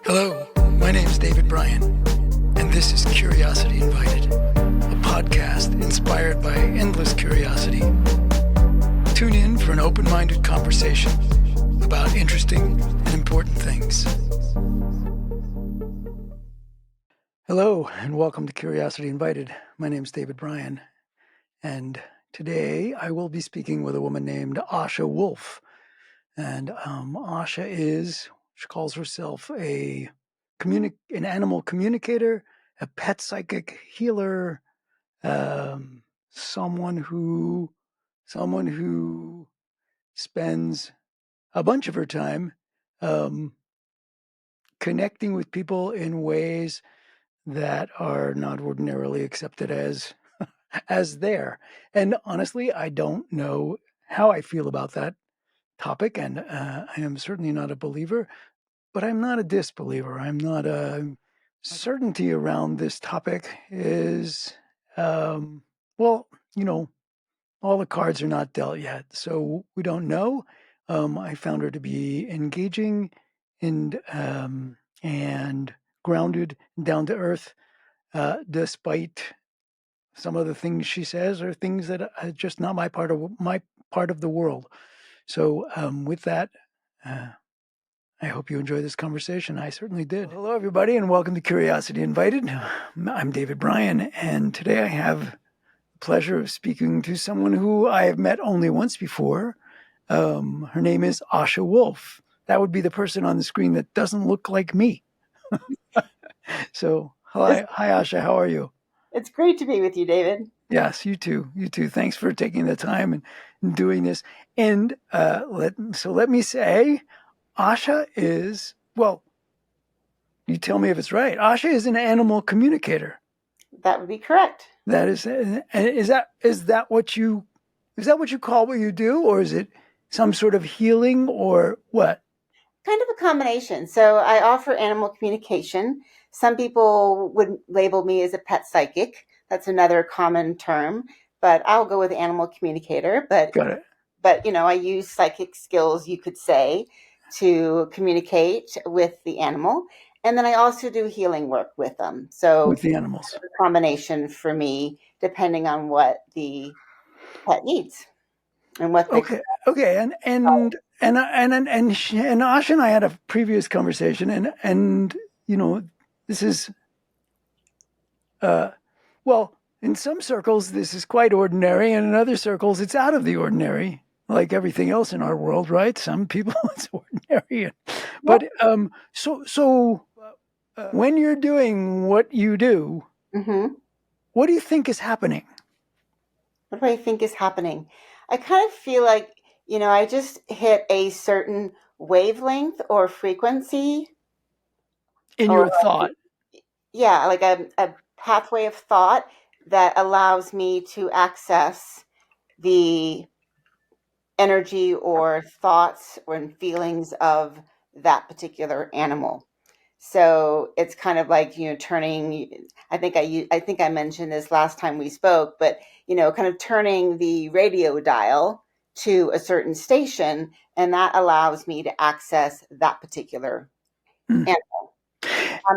Hello, my name's David Bryan, and this is Curiosity Invited, a podcast inspired by endless curiosity. Tune in for an open-minded conversation about interesting and important things. Hello, and welcome to Curiosity Invited. My name's David Bryan, and today I will be speaking with a woman named Asha Wolf. And Asha she calls herself an animal communicator, a pet psychic healer, someone who spends a bunch of her time connecting with people in ways that are not ordinarily accepted as there. And honestly, I don't know how I feel about that topic, and I am certainly not a believer, but I'm not a disbeliever. I'm not a certainty around this topic is, all the cards are not dealt yet, so we don't know. I found her to be engaging and grounded, down to earth, despite some of the things she says are things that are just not my part of the world. So with that, I hope you enjoy this conversation. I certainly did. Well, hello, everybody, and welcome to Curiosity Invited. I'm David Bryan, and today I have the pleasure of speaking to someone who I have met only once before. Her name is Asha Wolf. That would be the person on the screen that doesn't look like me. So, hi, Asha. How are you? It's great to be with you, David. Yes, you too. You too. Thanks for taking the time and doing this. And let me say, Asha is, well, you tell me if it's right. Asha is an animal communicator. That would be correct. That is that what you call what you do, or is it some sort of healing, or what? Kind of a combination. So I offer animal communication. Some people would label me as a pet psychic. That's another common term, but I'll go with animal communicator. But Got it. But I use psychic skills, you could say, to communicate with the animal. And then I also do healing work with them. So With the animals. it's a combination for me, depending on what the pet needs and what they Okay, and Asha and I had a previous conversation, and this is well, in some circles this is quite ordinary, and in other circles it's out of the ordinary, like everything else in our world, right? Some people it's ordinary, but when you're doing what you do, what do you think is happening? What do I think is happening? I kind of feel like, I just hit a certain wavelength or frequency. In your thought. Yeah, like a pathway of thought that allows me to access the energy or thoughts or feelings of that particular animal. So it's kind of like, turning, I think I mentioned this last time we spoke, but, kind of turning the radio dial to a certain station, and that allows me to access that particular animal.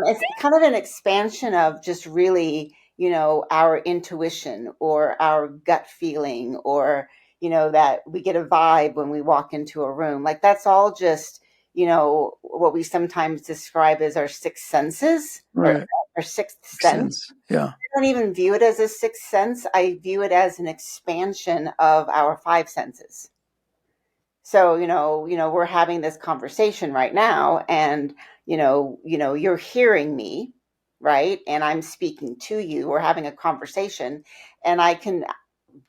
It's kind of an expansion of just really, our intuition or our gut feeling, or, that we get a vibe when we walk into a room. Like that's all just, what we sometimes describe as our sixth senses, right? Or sixth sense. Yeah. I don't even view it as a sixth sense. I view it as an expansion of our five senses. So, we're having this conversation right now, and, you're hearing me, right? And I'm speaking to you. We're having a conversation, and I can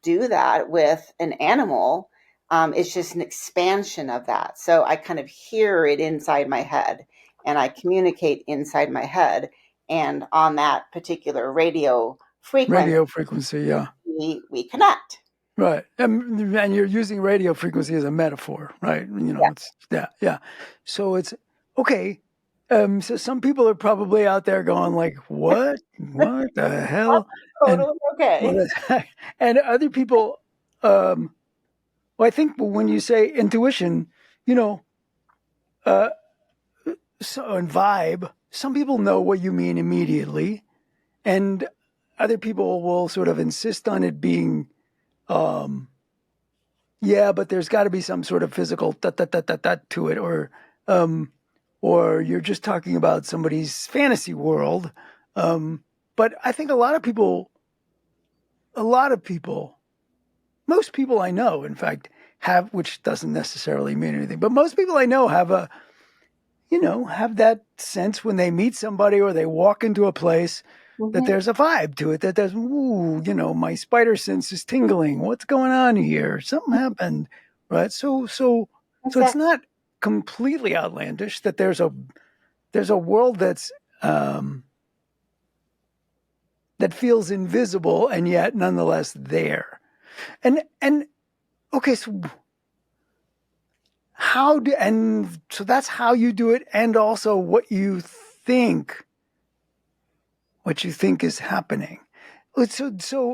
do that with an animal. It's just an expansion of that. So I kind of hear it inside my head, and I communicate inside my head, and on that particular radio frequency, yeah, we connect. Right, and you're using radio frequency as a metaphor, right? It's yeah. So it's okay. So some people are probably out there going like, "What? What the hell?" Totally okay. And other people, well, I think when you say intuition, so and vibe, some people know what you mean immediately, and other people will sort of insist on it being, um, yeah, but there's got to be some sort of physical to it, um, or you're just talking about somebody's fantasy world. Um, but I think a lot of people, most people I know, in fact, have, which doesn't necessarily mean anything, but most people I know have have that sense when they meet somebody or they walk into a place that Mhm. there's a vibe to it, that there's, ooh, my spider sense is tingling. What's going on here? Something happened, right? So it's Exactly. not completely outlandish that there's a world um, that feels invisible and yet nonetheless there. And okay, so that's how you do it, and also what you think is happening. So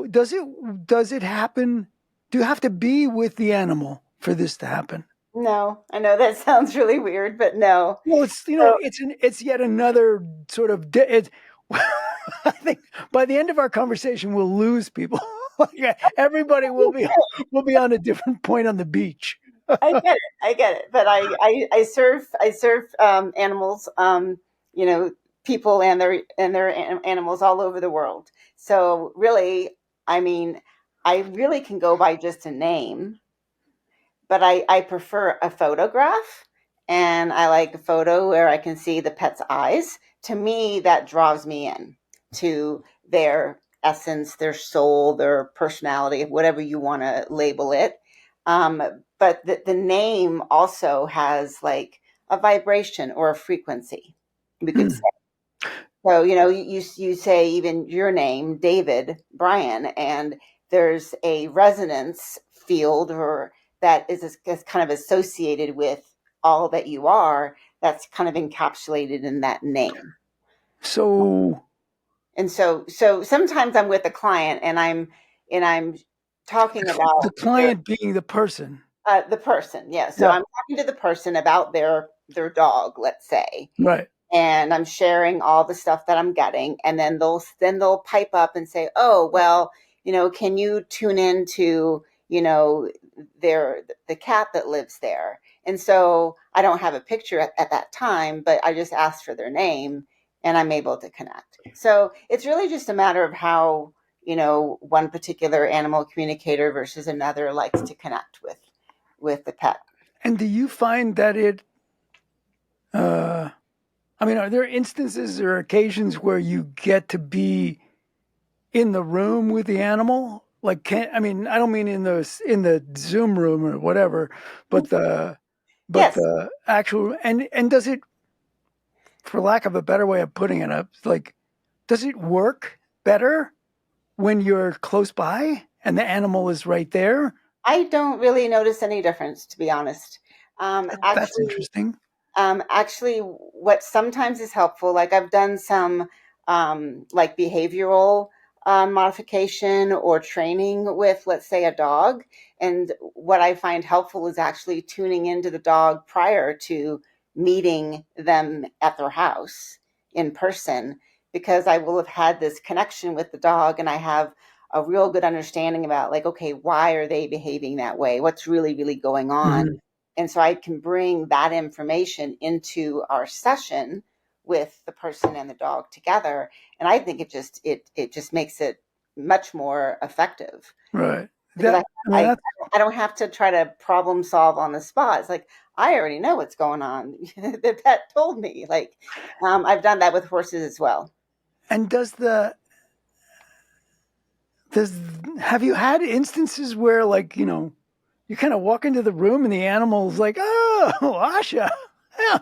does it happen? Do you have to be with the animal for this to happen? No, I know that sounds really weird, but no. Well, it's So it's yet another sort of I think by the end of our conversation we'll lose people. Yeah, everybody will be on a different point on the beach. I get it. But I serve animals, you know, people and their animals all over the world. So really, I mean, I really can go by just a name, but I prefer a photograph, and I like a photo where I can see the pet's eyes. To me, that draws me in to their essence, their soul, their personality, whatever you want to label it. But the name also has like a vibration or a frequency, we could say. So, you say even your name, David, Brian, and there's a resonance field or that is kind of associated with all that you are, that's kind of encapsulated in that name. So And so sometimes I'm with a client and I'm talking the about client being the person, the person. Yeah. So yeah, I'm talking to the person about their dog, let's say, right. and I'm sharing all the stuff that I'm getting, and then they'll pipe up and say, "Oh, well, can you tune into the cat that lives there?" And so I don't have a picture at that time, but I just asked for their name, and I'm able to connect. So it's really just a matter of how one particular animal communicator versus another likes to connect with the pet. And do you find that uh, I mean, are there instances or occasions where you get to be in the room with the animal? Like, I mean, I don't mean in the Zoom room or whatever, but Yes, the actual, and does it, for lack of a better way of putting it up, like, does it work better when you're close by and the animal is right there? I don't really notice any difference, to be honest. Um, That's actually, interesting. actually, what sometimes is helpful, like I've done some like behavioral modification or training with, let's say, a dog. And what I find helpful is actually tuning into the dog prior to meeting them at their house in person, because I will have had this connection with the dog and I have a real good understanding about, like, okay, why are they behaving that way? What's really, really going on? Mhm. And so I can bring that information into our session with the person and the dog together. And I think it just makes it much more effective, Right. because I I mean, I that's I don't have to try to problem solve on the spot. It's like I already know what's going on. The pet told me. Like, I've done that with horses as well. and does have you had instances where, like, you kind of walk into the room and the animal's like, "Oh, Asha,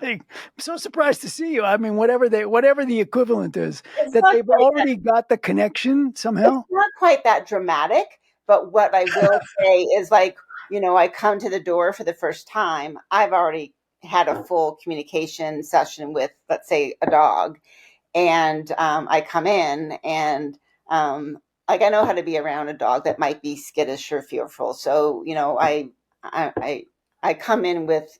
I'm so surprised to see you." I mean, whatever the equivalent is, It's that not they've quite already got the connection It's somehow. not quite that dramatic, but what I will say is, like, I come to the door for the first time, I've already had a full communication session with, let's say, a dog, and I come in and like, I know how to be around a dog that might be skittish or fearful. So I I come in with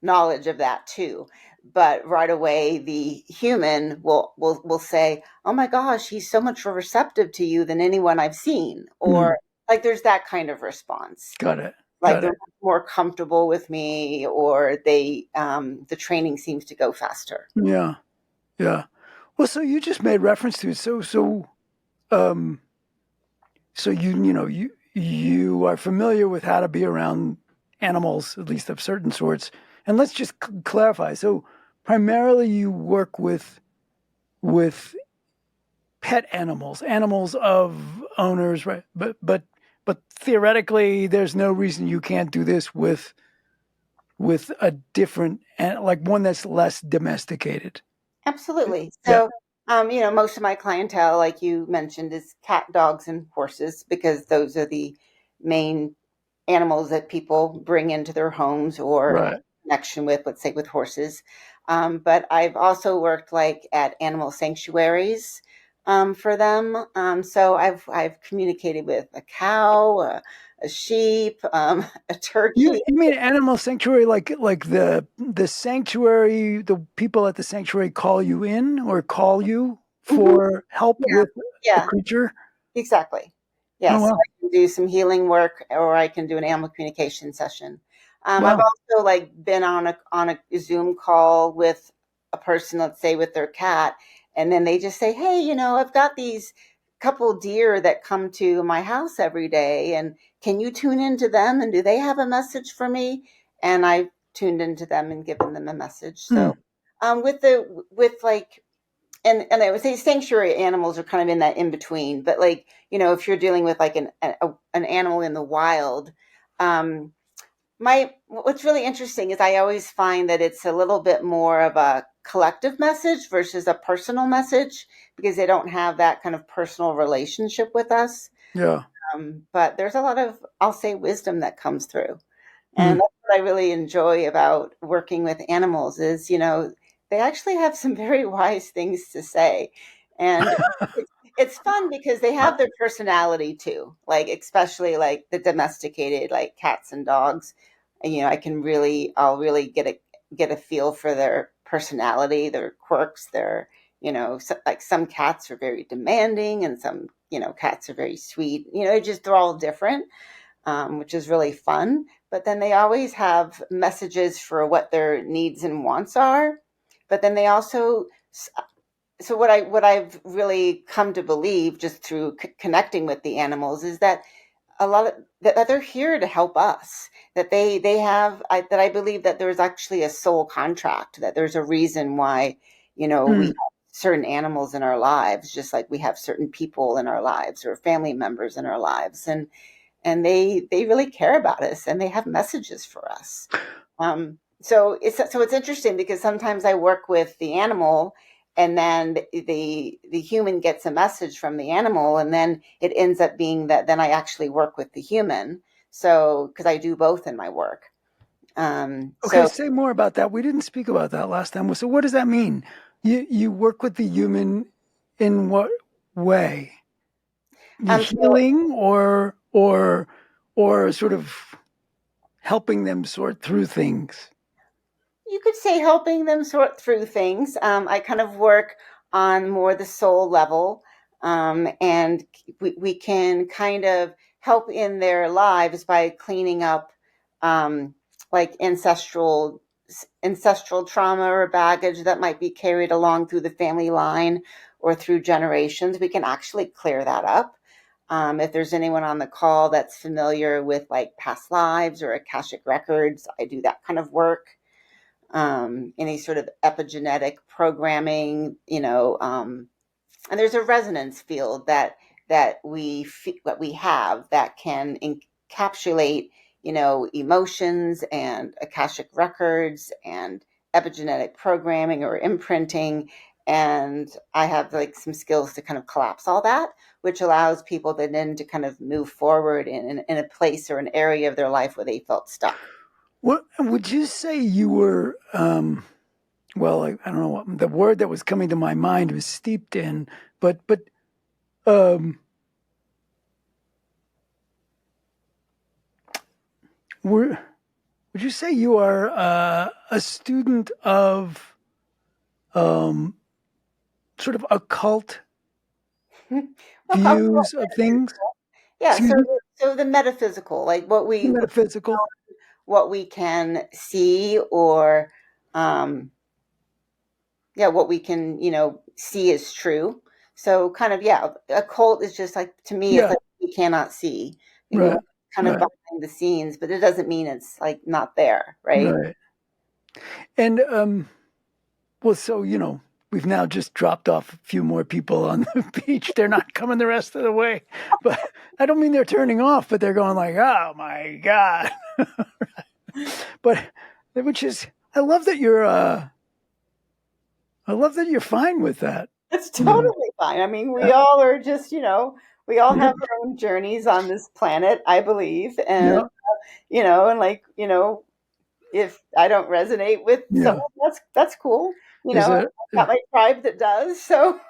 knowledge of that too. But right away, the human will say, "Oh my gosh, he's so much more receptive to you than anyone I've seen," or Mm. like there's that kind of response. Got it. Like Got they're it. more comfortable with me, or the training seems to go faster. Yeah. Yeah. Well, so you just made reference to it. Um, so you are familiar with how to be around animals, at least of certain sorts. And let's just clarify. So primarily you work with pet animals, animals of owners, right? But theoretically, there's no reason you can't do this with a different, like one that's less domesticated. Absolutely. Yeah. So, most of my clientele, like you mentioned, is cat, dogs, and horses because those are the main animals that people bring into their homes or have Right. a connection with, let's say with horses. But I've also worked like at animal sanctuaries for them. So I've communicated with a cow, a sheep, a You turkey. you mean animal sanctuary, like the sanctuary, the people at the sanctuary call you in or call you Mhm. for help Yeah, with a yeah. creature? Exactly. Oh Yes, so wow. I can do some healing work, or I can do an animal communication session. I've Wow. also like been on a Zoom call with a person, let's say with their cat, and then they just say, "Hey, I've got these couple deer that come to my house every day, and can you tune into them? And do they have a message for me?" And I tuned into them and given them a message. Hmm. So, with like and I would say sanctuary animals are kind of in that in between. But like if you're dealing with like an animal in the wild, um, my what's really interesting is I always find that it's a little bit more of a collective message versus a personal message because they don't have that kind of personal relationship with us. Yeah. But there's a lot of, I'll say, wisdom that comes through. Hmm. And that's what I really enjoy about working with animals is, they actually have some very wise things to say. And it's fun because they have their personality too. Like especially like the domesticated like cats and dogs. And, I'll really get a feel for their personality, their quirks, their like some cats are very demanding and some, cats are very sweet. They're all different, which is really fun. But then they always have messages for what their needs and wants are. But then they also, so what I've really come to believe just through connecting with the animals is that a lot of that they're here to help us. That they have that I believe that there's actually a soul contract. That there's a reason why we Hmm. have certain animals in our lives, just like we have certain people in our lives or family members in our lives, and they really care about us and they have messages for us. So it's interesting because sometimes I work with the animal and then the human gets a message from the animal and then it ends up being that then I actually work with the human. So because I do both in my work. Okay, So say more about that. We didn't speak about that last time. So what does that mean? You work with the human in what way? You so healing or sort of helping them sort through things? you could say helping them sort through things. I kind of work on more the soul level, and we can kind of help in their lives by cleaning up like ancestral trauma or baggage that might be carried along through the family line or through generations. We can actually clear that up. If there's anyone on the call that's familiar with like past lives or Akashic records, I do that kind of work. Any sort of epigenetic programming, and there's a resonance field that we have that can encapsulate, emotions and akashic records and epigenetic programming or imprinting. And I have like some skills to kind of collapse all that, which allows people then to kind of move forward in a place or an area of their life where they felt stuck. What would you say you were? Well, I don't know what the word that was coming to my mind was steeped in, but um, were would you say you are a student of um, sort of occult Well, views of things? yeah. Excuse So, me, so the metaphysical, like metaphysical. what we can see, or yeah, what we can, see is true. So kind of, yeah, a cult is just like, to me, it's Yeah, like we cannot see, right, kind of right, behind the scenes, but it doesn't mean it's like not there, right? right. And well, so we've now just dropped off a few more people on the beach. They're not coming the rest of the way, but I don't mean they're turning off, but they're going like, "Oh my god!" But which is, I love that you're fine with that. It's You know, totally fine. I mean, we yeah, all are just, we all yeah, have our own journeys on this planet, I believe. And, yeah, and like, if I don't resonate with yeah. someone, that's cool. There's I've a got my tribe that does, so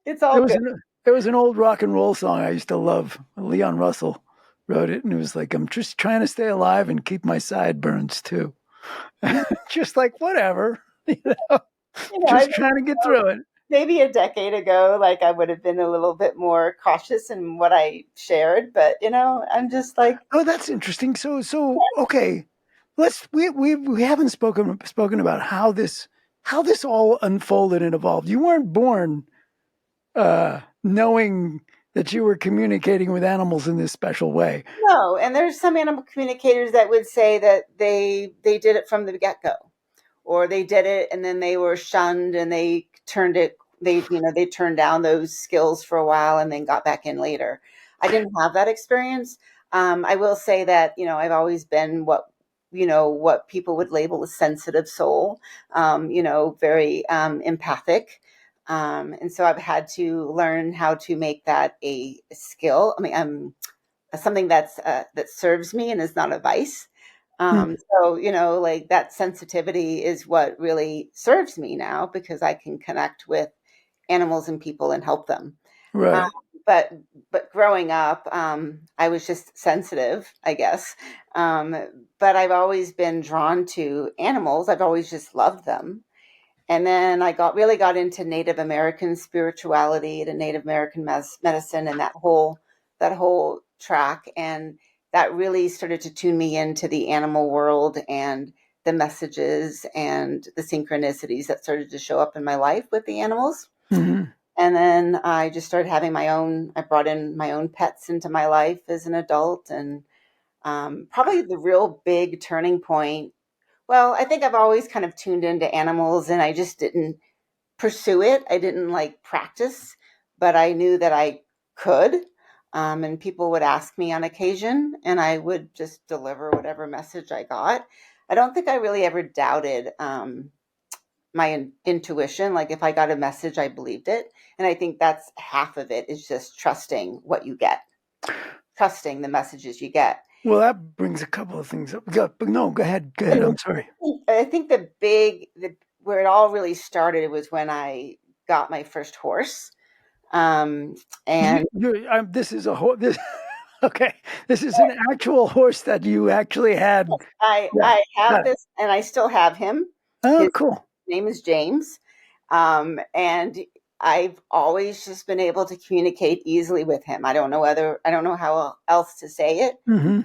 it's all there was good. an old rock and roll song I used to love. Leon Russell wrote it, and it was like, "I'm just trying to stay alive and keep my sideburns too." Just like whatever, I just trying to get through it. maybe a decade ago, like I would have been a little bit more cautious in what I shared, but I'm just like, Oh, that's interesting. So okay, we haven't spoken about how this all unfolded and evolved. You weren't born knowing that you were communicating with animals in this special way. no. And there's some animal communicators that would say that they did it from the get-go, or they did it and then they were shunned and they turned down those skills for a while and then got back in later. I didn't have that experience. I will say that I've always been what people would label a sensitive soul, very empathic. And so I've had to learn how to make that a skill. I mean, something that serves me and is not a vice. Hmm. So, like that sensitivity is what really serves me now, because I can connect with animals and people and help them. Um, Right. but growing up, I was just sensitive, I guess. Um, but I've always been drawn to animals. I've always just loved them. And then I got into Native American spirituality, to Native American medicine, and that whole track, and that really started to tune me into the animal world and the messages and the synchronicities that started to show up in my life with the animals. Hmm. And then I just started having my own. I brought in my own pets into my life as an adult, and probably the real big turning point. Well, I think I've always kind of tuned into animals, and I just didn't pursue it. I didn't like practice, but I knew that I could. And people would ask me on occasion, and I would just deliver whatever message I got. I don't think I really ever doubted my intuition. Like if I got a message, I believed it. And I think that's half of it, is just trusting what you get, trusting the messages you get. Well, that brings a couple of things up. But no, go ahead. Go ahead. I'm sorry. I think where it all really started was when I got my first horse. Um, and This is a horse. Okay. This is an actual horse that you actually had. Yeah. I have Got it. this, and I still have him. Oh, His cool. name is James, and I've always just been able to communicate easily with him. I don't know how else to say it. Hmm.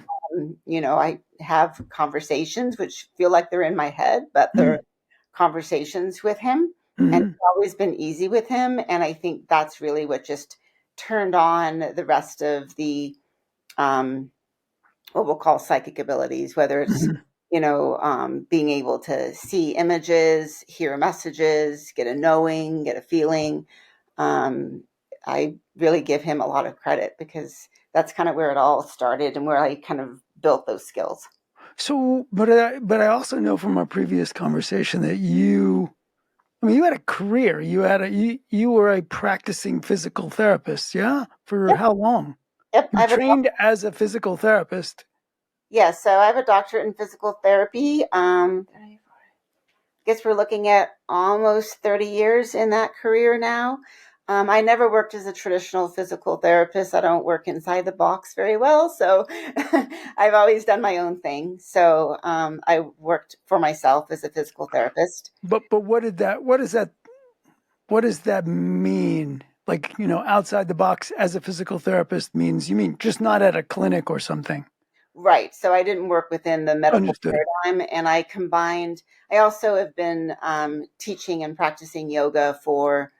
I have conversations which feel like they're in my head, but they're conversations with him, and Hmm. it's always been easy with him. And I think that's really what just turned on the rest of the um, what we'll call psychic abilities, whether it's Hmm. being able to see images, hear messages, get a knowing, get a feeling. Um, I really give him a lot of credit, because that's kind of where it all started and where I kind of built those skills. So, but I also know from our previous conversation that I mean, you had a career. You were a practicing physical therapist. Yeah. For Yep, how long? yep. You trained as a physical therapist. So I have a doctorate in physical therapy. I guess we're looking at almost 30 years in that career now. I never worked as a traditional physical therapist. I don't work inside the box very well, so I've always done my own thing. So I worked for myself as a physical therapist. But what does that mean? Like, outside the box as a physical therapist means, you mean just not at a clinic or something? Right. So I didn't work within the medical Understood. paradigm, and I combined. I also have been teaching and practicing yoga for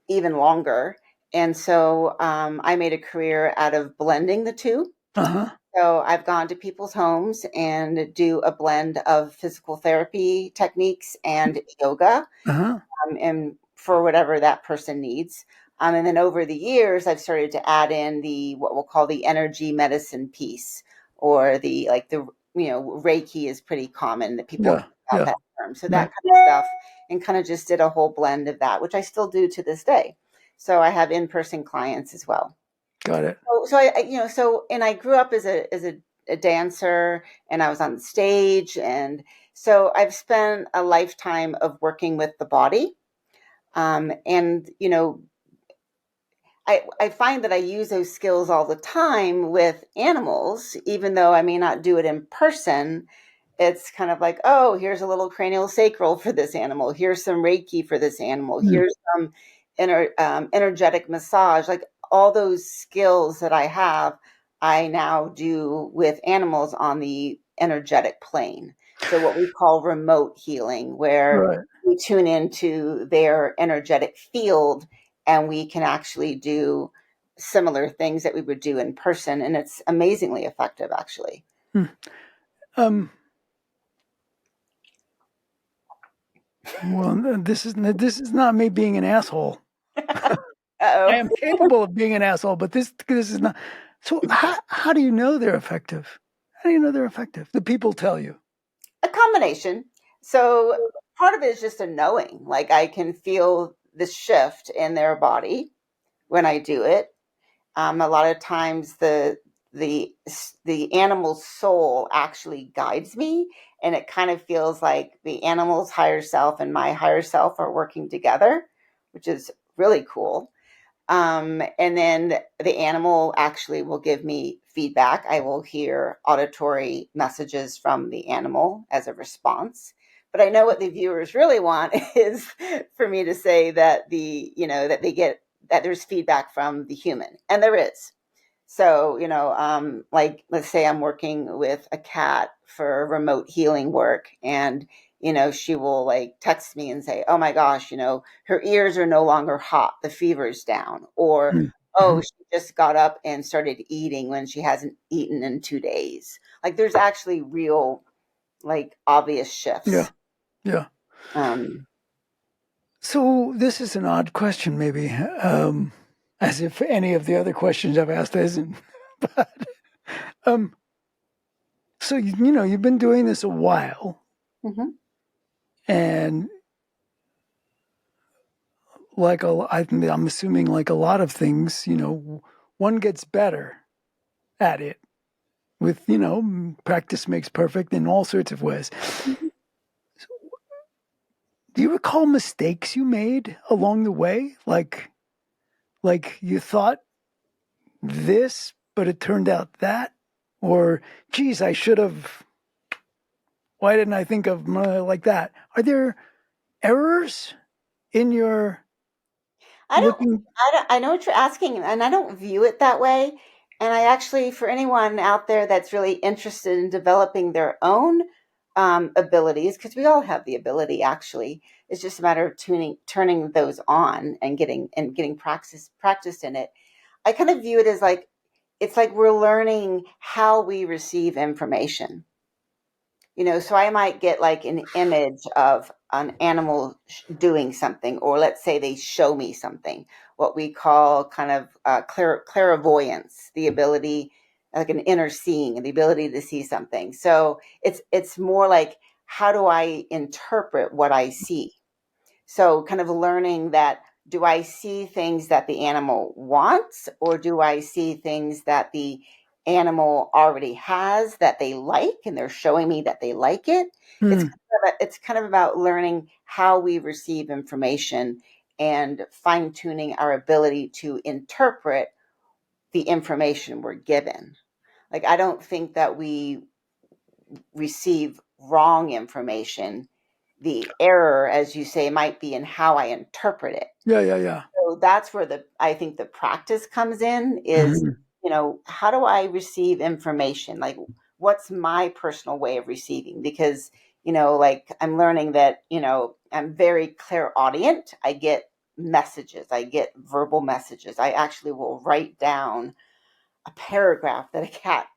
even longer, and so I made a career out of blending the two. Uh-huh. So I've gone to people's homes and do a blend of physical therapy techniques and yoga, Uh-huh. and for whatever that person needs. And then over the years, I've started to add in the what we'll call the energy medicine piece, or the like the Reiki is pretty common that people Yeah. know about Yeah. that term. So that Right. kind of stuff, and kind of just did a whole blend of that, which I still do to this day. So I have in-person clients as well. Got it. So and I grew up as a dancer, and I was on the stage, and so I've spent a lifetime of working with the body. And I find that I use those skills all the time with animals, even though I may not do it in person. It's kind of like, oh, here's a little cranial sacral for this animal. Here's some Reiki for this animal. Mm. Here's some energetic massage. Like all those skills that I have, I now do with animals on the energetic plane. So what we call remote healing, where Right. we tune into their energetic field, and we can actually do similar things that we would do in person. And it's amazingly effective, actually. Hmm. Um, well, this is not me being an asshole. I Uh-oh. am capable of being an asshole, but this is not. So how do you know they're effective? How do you know they're effective? The people tell you. A combination. So part of it is just a knowing. Like I can feel the shift in their body when I do it. A lot of times the the animal's soul actually guides me, and it kind of feels like the animal's higher self and my higher self are working together, which is really cool. And then the animal actually will give me feedback. I will hear auditory messages from the animal as a response. But I know what the viewers really want is for me to say that that they get that there's feedback from the human, and there is. So, like let's say I'm working with a cat for remote healing work, and she will like text me and say, "Oh my gosh, her ears are no longer hot, the fever's down," or "Oh, Mm-hmm. she just got up and started eating when she hasn't eaten in 2 days." Like there's actually real, like obvious Yeah. shifts. Yeah. Um, So this is an odd question, maybe, as if any of the other questions I've asked isn't. But um, so you've been doing this a while, mhm. and I'm assuming like a lot of things, one gets better at it with practice makes perfect in all sorts of ways. Do you recall mistakes you made along the way, like you thought this, but it turned out that, or geez, I should have. Why didn't I think of like that? Are there errors in your I don't, looking? I know what you're asking, and I don't view it that way. And I actually, for anyone out there that's really interested in developing their own abilities, because we all have the ability, actually, it's just a matter of turning those on and getting practice in it. I kind of view it as like it's like we're learning how we receive information. So I might get like an image of an animal doing something, or let's say they show me something, what we call kind of clairvoyance, the ability, like an inner seeing, the ability to see something. So it's more like, how do I interpret what I see? So kind of learning that, do I see things that the animal wants, or do I see things that the animal already has that they like and they're showing me that they like it? It's Hmm. kind of about learning how we receive information and fine tuning our ability to interpret the information we're given. Like, I don't think that we receive wrong information. The error, as you say, might be in how I interpret it. Yeah, yeah, yeah. So that's where I think the practice comes in is, Mhm. how do I receive information? Like, what's my personal way of receiving? Because, like, I'm learning that, I'm very clairaudient. I get messages, I get verbal messages. I actually will write down a paragraph that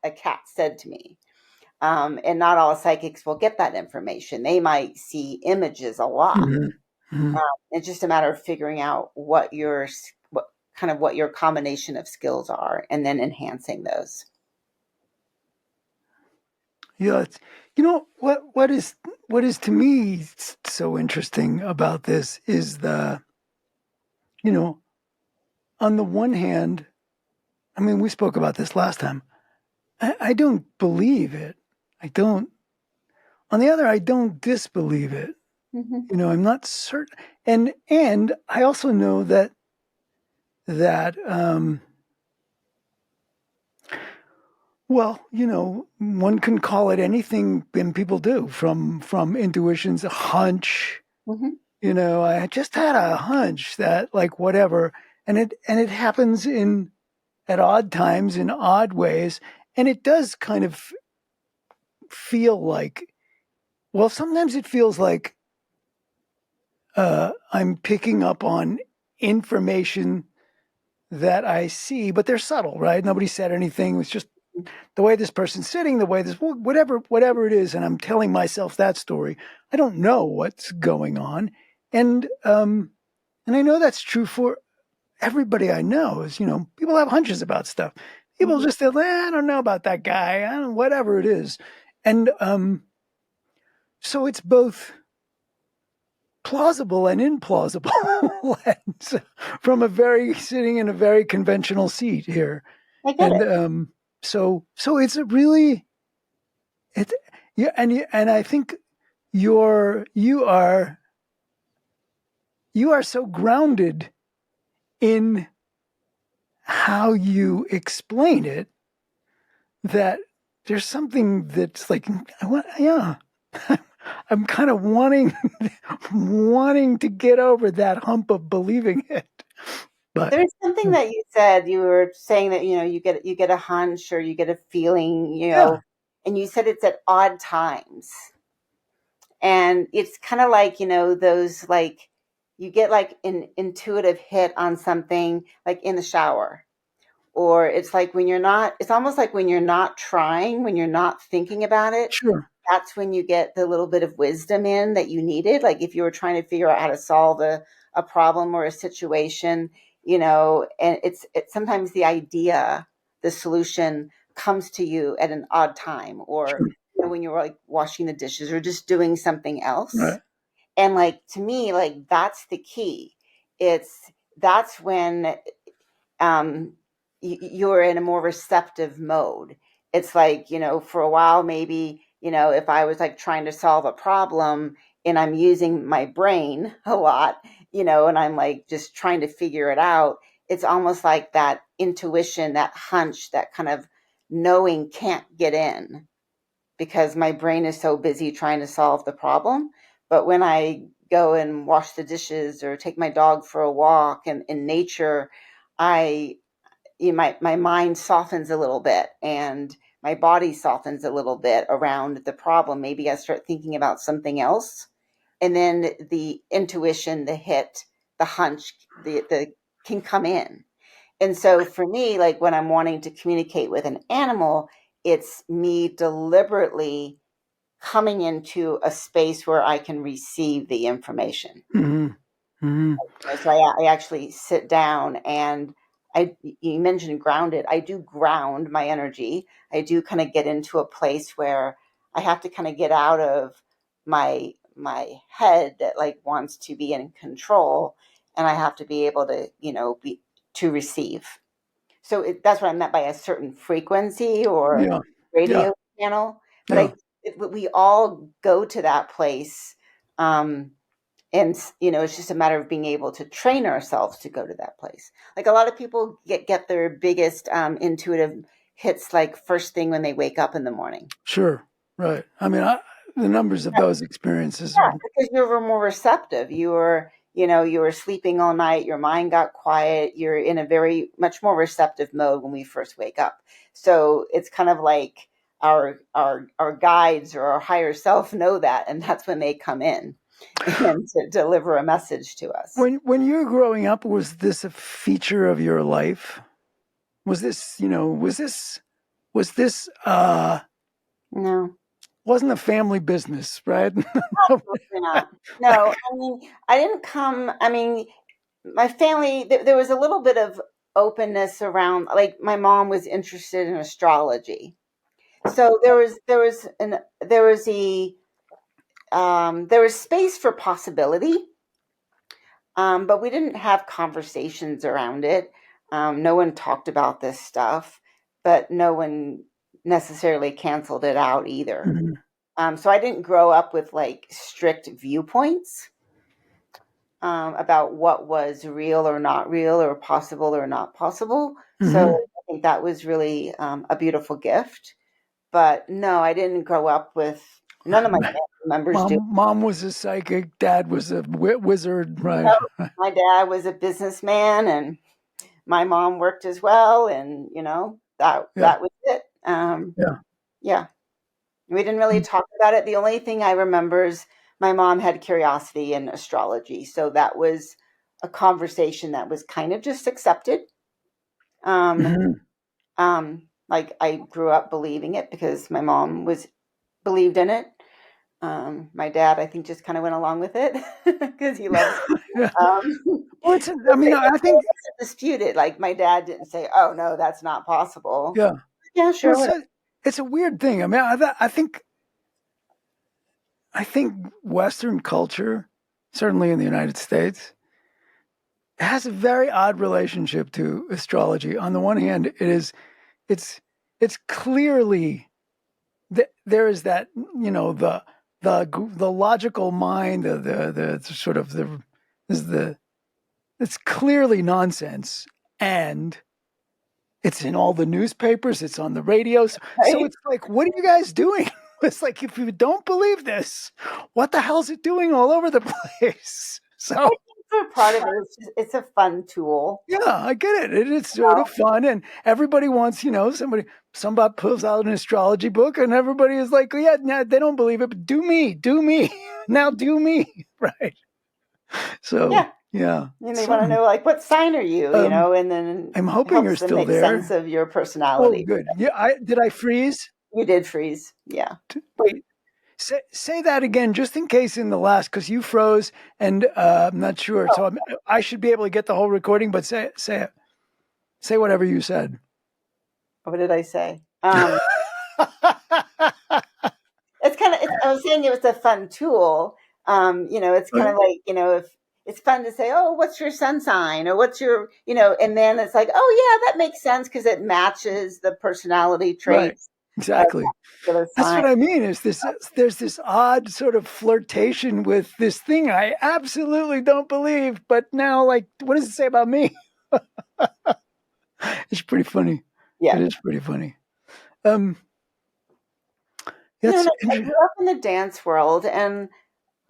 a cat said to me. And not all psychics will get that information. They might see images a lot. Mhm. Mhm. It's just a matter of figuring out what your combination of skills are, and then enhancing those. Yeah, what is to me so interesting about this is you know, on the one hand, I mean, we spoke about this last time. I don't believe it. I don't. On the other, I don't disbelieve it. Mm-hmm. I'm not certain, and I also know that well, one can call it anything, and people do from intuitions, a hunch. Mm-hmm. I just had a hunch that like whatever, and it happens in at odd times in odd ways, and it does kind of feel like, well, sometimes it feels like I'm picking up on information that I see, but they're subtle, right? Nobody said anything. It's just the way this person's sitting, the way this, whatever it is, and I'm telling myself that story. I don't know what's going on, and I know that's true for everybody I know. Is people have hunches about stuff. People Mm-hmm. just say, I don't know about that guy, I don't, whatever it is, and so it's both plausible and implausible from sitting in a very conventional seat here. I get And it. so it's a really it yeah, and I think you are so grounded in how you explain it that there's something that's like, yeah, I'm kind of wanting to get over that hump of believing it. But There's something that you said. You were saying that you get a hunch, or you get a feeling, yeah, and you said it's at odd times. And it's kind of like, those, like, you get like an intuitive hit on something, like in the shower. Or it's almost like when you're not trying, when you're not thinking about it, sure, that's when you get the little bit of wisdom in that you needed. Like, if you were trying to figure out how to solve a problem or a situation, and it's sometimes the idea, the solution comes to you at an odd time, or sure, when you're like washing the dishes or just doing something else. right, And, like, to me, like, that's the key. That's when you're in a more receptive mode. It's like, for a while, maybe, if I was like trying to solve a problem and I'm using my brain a lot, and I'm like just trying to figure it out, it's almost like that intuition, that hunch, that kind of knowing can't get in because my brain is so busy trying to solve the problem. But when I go and wash the dishes or take my dog for a walk in nature, I my mind softens a little bit, and my body softens a little bit around the problem. Maybe I start thinking about something else, and then the intuition, the hit, the hunch, the can come in. And so for me, like, when I'm wanting to communicate with an animal, it's me deliberately coming into a space where I can receive the information. mm-hmm. Mm-hmm. So I actually sit down, and you mentioned grounded. I do ground my energy. I do kind of get into a place where I have to kind of get out of my head that like wants to be in control, and I have to be able to, be to receive. So that's what I meant by a certain frequency or Yeah, yeah, radio channel. But yeah, we all go to that place. Um, And it's just a matter of being able to train ourselves to go to that place. Like a lot of people get their biggest intuitive hits like first thing when they wake up in the morning. Sure. Right. I mean, the numbers of those experiences Yeah, are. because you were more receptive. You were sleeping all night, your mind got quiet, you're in a very much more receptive mode when we first wake up. So it's kind of like our guides or our higher self know that, and that's when they come in and to deliver a message to us. When you were growing up, was this a feature of your life? Was this, was this No. wasn't a family business, right? Absolutely not. No, I mean, I didn't come. I mean, my family, there was a little bit of openness around, like, my mom was interested in astrology. So there was space for possibility, but we didn't have conversations around it. No one talked about this stuff, but no one necessarily canceled it out either. Mhm. So I didn't grow up with like strict viewpoints about what was real or not real or possible or not possible. So Mhm. I think that was really a beautiful gift. But no, I didn't grow up with none of my family members do. Mom was a psychic, dad was a wizard, right? No, my dad was a businessman, and my mom worked as well, and that Yeah. that was it. Yeah. Yeah, we didn't really talk about it. The only thing I remember is my mom had curiosity in astrology, so that was a conversation that was kind of just accepted. Um, Mhm. like I grew up believing it because my mom was believed in it. My dad, I think, just kind of went along with it because he loves. Yeah. Um, Well, I mean, it I think, wasn't disputed. Like my dad didn't say, "Oh no, that's not possible." yeah. Yeah, Well, sure, whatever. it's a weird thing. I mean, I think Western culture, certainly in the United States, has a very odd relationship to astrology. On the one hand, it's it's clearly there is that, the logical mind, the sort of the is the it's clearly nonsense, and it's in all the newspapers, it's on the radios. So Right? it's like, what are you guys doing? It's like, if you don't believe this, what the hell's it doing all over the place? I So think for part of it, it's a fun tool. yeah, I get it. It's sort of fun, and everybody wants, somebody pulls out an astrology book, and everybody is like, yeah, nah, they don't believe it, but do me, now do me, right? So Yeah, yeah, and they want to some. know like what sign are you, Um, and then I'm it hoping you're helps them still make sense there. of your Oh, personality. good. Yeah, I did. I freeze. You did freeze, yeah. Wait, say that again, just in case in the last, because you froze, and I'm not sure. So I should be able to get the whole recording, but say it. Say whatever you said. What did I say? It's kind of. I was saying it was a fun tool. It's kind of like if it's fun to say, "Oh, what's your sun sign?" or "What's your," and then it's like, "Oh, yeah, that makes sense because it matches the personality Right. traits of Exactly. that particular That's sign." what I mean. Is this there's this odd sort of flirtation with this thing I absolutely don't believe, but now, like, what does it say about me? It's pretty funny. It Yeah. is pretty funny. Um, No, that's no, I interesting. grew up in the dance world, and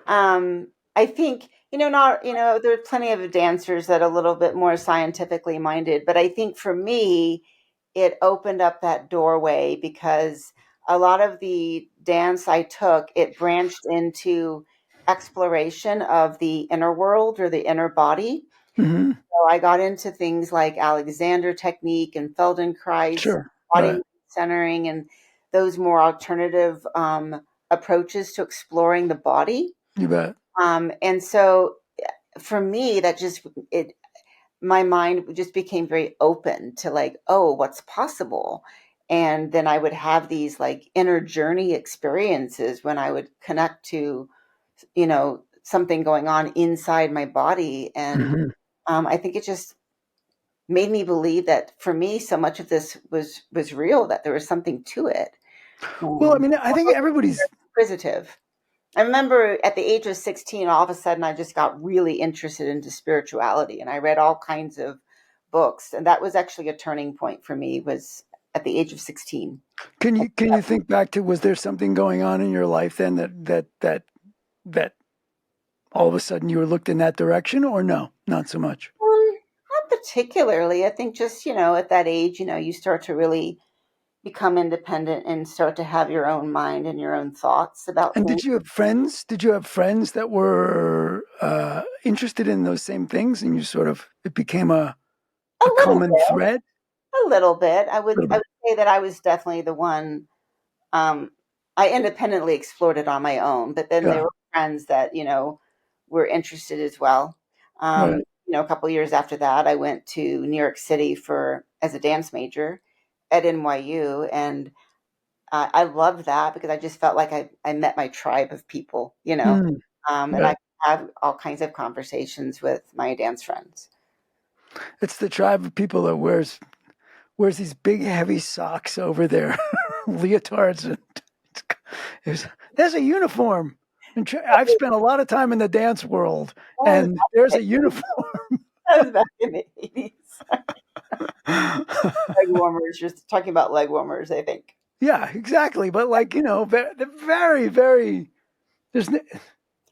I think, not, there's plenty of dancers that are a little bit more scientifically minded, but I think for me, it opened up that doorway because a lot of the dance I took, it branched into exploration of the inner world or the inner body. Hmm. So I got into things like Alexander technique and Feldenkrais, Sure. body Right. centering, and those more alternative approaches to exploring the body. You bet. And so for me, that just it my mind just became very open to like, oh, what's possible. And then I would have these like inner journey experiences when I would connect to, something going on inside my body. And Hmm. I think it just made me believe that for me, so much of this was real, that there was something to it. Well, I Um, mean, I think everybody's Inquisitive. I remember at the age of 16, all of a sudden, I just got really interested into spirituality, and I read all kinds of books, and that was actually a turning point for me. Was at the age of 16. Can you think back to, was there something going on in your life then that all of a sudden you were looked in that direction, or no, not so much? Not particularly. I think just at that age, you start to really become independent and start to have your own mind and your own thoughts about And things. did you have friends? Did you have friends that were interested in those same things, and you sort of, it became A a little common bit, thread? a little bit. I A would little I bit. would say that I was definitely the one. Um, I independently explored it on my own, but then there Yeah. were friends that were interested as well. Right. A couple years after that, I went to New York City for as a dance major at NYU, and I loved that because I just felt like I met my tribe of people, Mm, and I right. have all kinds of conversations with my dance friends. It's the tribe of people that wears these big heavy socks over their leotards, and there's, there's a uniform. And I've spent a lot of time in the dance world, That was and there's a uniform. that was back in the 80s. Leg warmers, just talking about leg warmers, I think. Yeah, exactly. But like, they're very, very, there's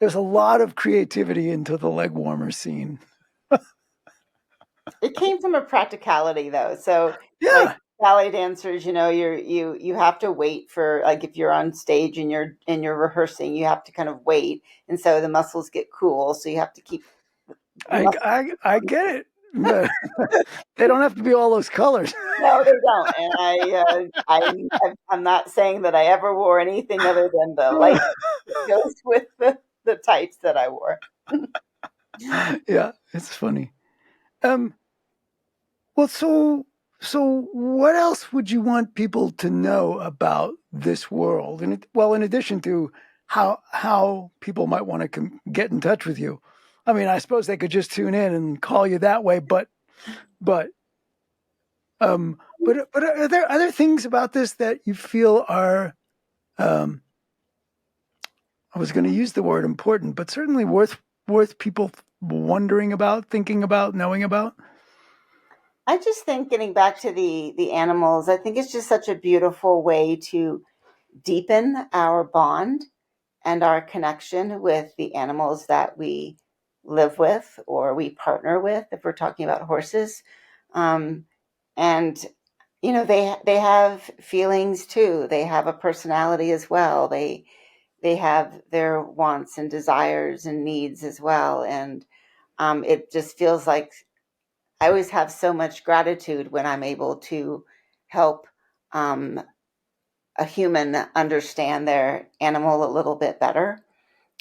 there's a lot of creativity into the leg warmer scene. It came from a practicality though. So like Yeah. ballet dancers, you have to wait for, like, if you're on stage and you're rehearsing, you have to kind of wait. And so the muscles get cool. So you have to keep the I, muscles. I get it. But they don't have to be all those colors. No, they don't. And I'm not saying that I ever wore anything other than the light that goes with the tights that I wore. Yeah, it's funny. Um, well, so what else would you want people to know about this world? And well, in addition to how people might want to get in touch with you, I mean, I suppose they could just tune in and call you that way. But but are there other things about this that you feel are, um, I was going to use the word important, but certainly worth people wondering about, thinking about, knowing about? I just think, getting back to the animals, I think it's just such a beautiful way to deepen our bond and our connection with the animals that we live with or we partner with, if we're talking about horses. Um, and they have feelings too. They have a personality as well. They have their wants and desires and needs as well. And it just feels like I always have so much gratitude when I'm able to help um, a human understand their animal a little bit better,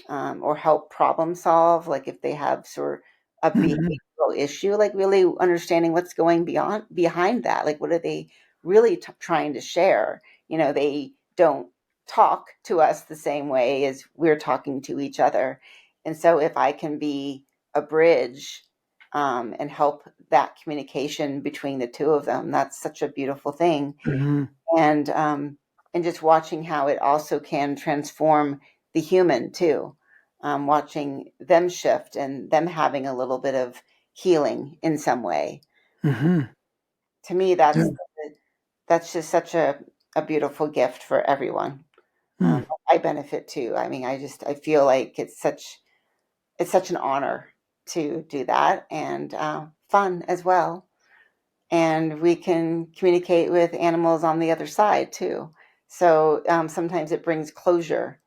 or help problem solve, like if they have sort of a Hmm. behavioral issue, like really understanding what's going beyond behind that, like what are they really trying to share. They don't talk to us the same way as we're talking to each other, and so if I can be a bridge, and help that communication between the two of them, that's such a beautiful thing. Hmm. And just watching how it also can transform the human too, watching them shift and them having a little bit of healing in some way. Hmm. To me, Yeah. that's just such a beautiful gift for everyone. Mm. I benefit too. I mean, I feel like it's such an honor to do that, and fun as well. And we can communicate with animals on the other side too. So sometimes it brings closure,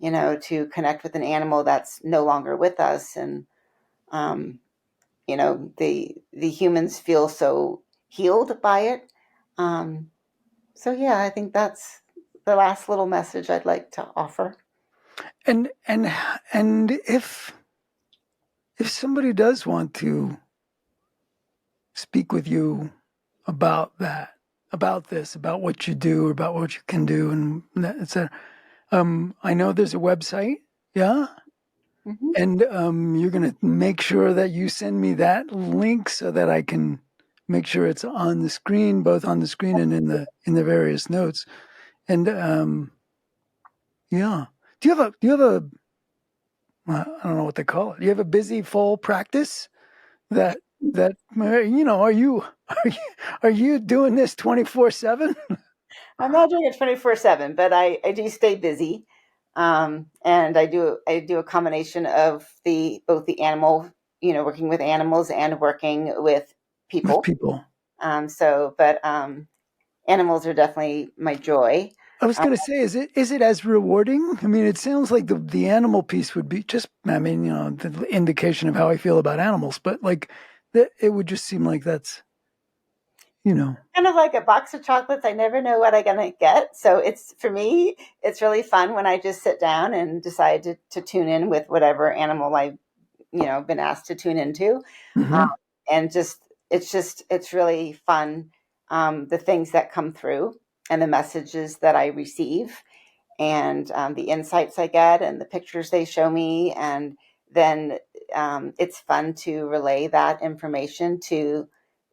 to connect with an animal that's no longer with us, and um, the humans feel so healed by it. Um, so yeah, I think that's the last little message I'd like to offer. And and if somebody does want to speak with you about that, about this, about what you do, about what you can do, and etc. I know there's a website, yeah, Hmm. and you're gonna make sure that you send me that link so that I can make sure it's on the screen, both on the screen and in the various notes. And yeah, Do you have a I don't know what they call it. Do you have a busy full practice that are you doing this 24/7? I'm not doing it 24/7, but I do stay busy. And I do a combination of the both the animal, working with animals and working with With people. people? But animals are definitely my joy. I was Uh, going to say, is it as rewarding? I mean, it sounds like the animal piece would be just, I mean, the indication of how I feel about animals, but like that, it would just seem like that's, you know, Kind of like a box of chocolates. I never know what I'm gonna get. So it's for me, it's really fun when I just sit down and decide to tune in with whatever animal I've been asked to tune into. Um, hmm and it's really fun, the things that come through and the messages that I receive, and the insights I get and the pictures they show me. And then it's fun to relay that information to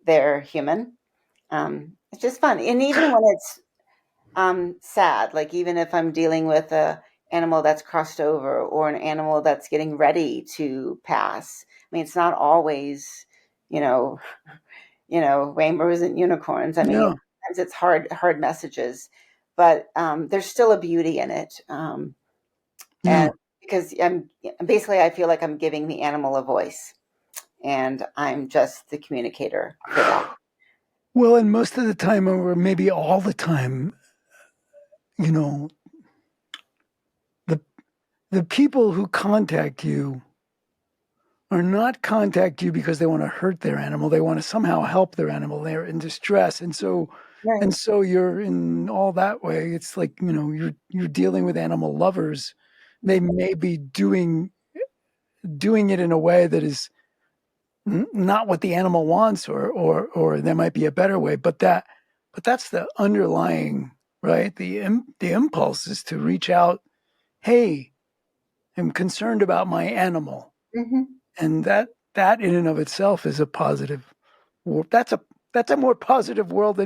their human. It's just fun. And even when it's sad, like even if I'm dealing with a animal that's crossed over or an animal that's getting ready to pass. I mean, it's not always, you know, rainbows and unicorns. I mean, yeah, sometimes it's hard messages, but there's still a beauty in it. And yeah. because basically, I feel like I'm giving the animal a voice, and I'm just the communicator for that. Well, and most of the time, or maybe all the time, you know, the the people who contact you or not contact you because they want to hurt their animal. They want to somehow help their animal. They're in distress, and so Right. and so you're in all that way. It's like you're dealing with animal lovers. They may be doing it in a way that is not what the animal wants, or there might be a better way. But that's the underlying, right. The impulse is to reach out. Hey, I'm concerned about my animal, Hmm. and that in and of itself is a positive. That's a more positive world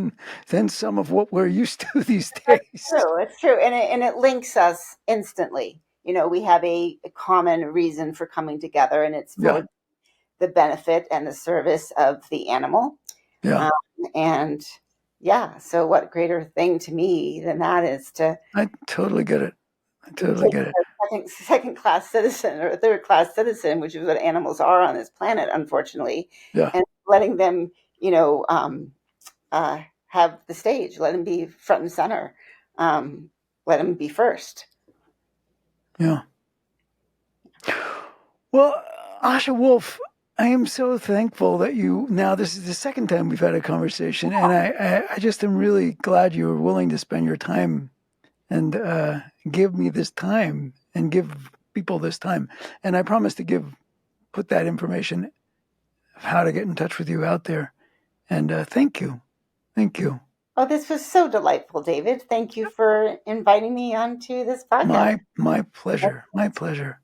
than some of what we're used to these days. True, it's true, and it links us instantly. We have a common reason for coming together, and it's Yeah, for the benefit and the service of the animal. yeah, Um, and yeah, so what greater thing to me than that is to I totally get it. I totally take get it. a second class citizen or a third class citizen, which is what animals are on this planet, unfortunately, Yeah, and letting them, have the stage, let them be front and center, um, let them be first. yeah. Well, Asha Wolf, I am so thankful that you. Now, this is the second time we've had a conversation, and I just am really glad you were willing to spend your time and give me this time and give people this time. And I promise to put that information of how to get in touch with you out there. And thank you. Thank you. Oh, this was so delightful, David. Thank you for inviting me onto this podcast. My pleasure. My pleasure.